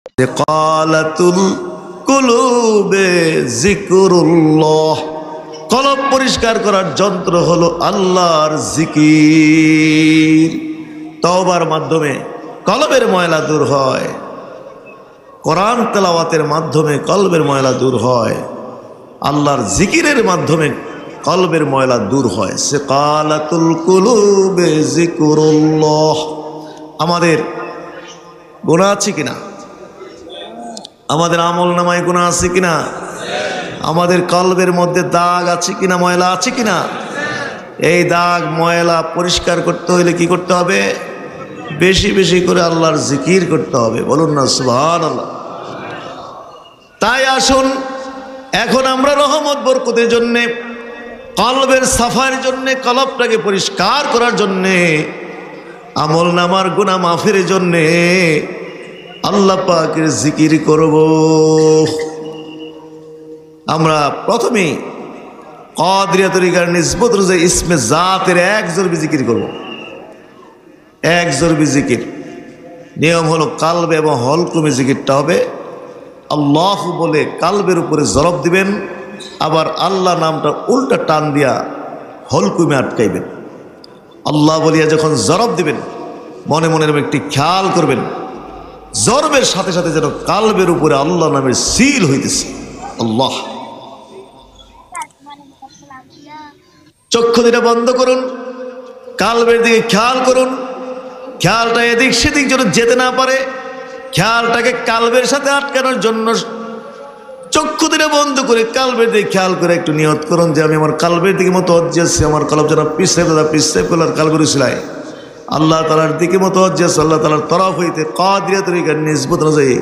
কালাতুল কুলুবে যিকরুল্লাহ, কলব পরিষ্কার করার যন্ত্র হলো আল্লাহর জিকির। তওবার মাধ্যমে কলবের ময়লা দূর হয়, কোরআন তেলাওয়াতের মাধ্যমে কলবের ময়লা দূর হয়, আল্লাহর জিকিরের মাধ্যমে কলবের ময়লা দূর হয়। সে কালাতুল কুলুবে যিকরুল্লাহ। আমাদের গুনাহ আছে কিনা? আমাদের আমল নামায় গুনাহ আছে কিনা? আমাদের কলবের মধ্যে দাগ আছে কিনা, ময়লা আছে কিনা? এই দাগ ময়লা পরিষ্কার করতে হইলে কি করতে হবে? বেশি বেশি করে আল্লাহর জিকির করতে হবে। বলুন না সুবহানাল্লাহ। তাই আসুন এখন আমরা রহমত বরকতের জন্যে, কলবের সাফার জন্যে, কলবটাকে পরিষ্কার করার জন্যে, আমল নামার গুনাহ মাফের জন্যে আল্লাহ পাকের জিকির করব। আমরা প্রথমেই কাদরিয়া তরিকার নিসবত অনুযায়ী ইসমে জাতের এক জরবি জিকির করব। এক জরবি জিকির নিয়ম হলো কালবে এবং হলকুমে জিকিরটা হবে। আল্লাহ বলে কালবের উপরে জরব দিবেন, আবার আল্লাহ নামটা উল্টা টান দিয়া হলকুমে আটকাইবেন। আল্লাহ বলিয়া যখন জরব দিবেন মনে মনে একটি খেয়াল করবেন, জরবের সাথে সাথে যেন কালবের উপরে আল্লাহ নামের সিল হইতেছে। আল্লাহ। চক্ষু দুটা বন্ধ করুন, কালবের দিকে খেয়াল করুন। খেয়ালটা এদিক সেদিক যেন যেতে না পারে, খেয়ালটাকে কালবের সাথে আটকানোর জন্য চক্ষু দুটা বন্ধ করে কালবের দিকে খেয়াল করে একটু নিয়ত করুন যে আমি আমার কালবের দিকে মতো অজ্জাসি, আমার কলব যেন পিছলে করলার কালবের উসিলায় আল্লাহ তাআলার দিকে মতো অজ্জাস, আল্লাহ তাআলার তরফ হইতে কাদরিয়া তরিকার নিসবত অনুযায়ী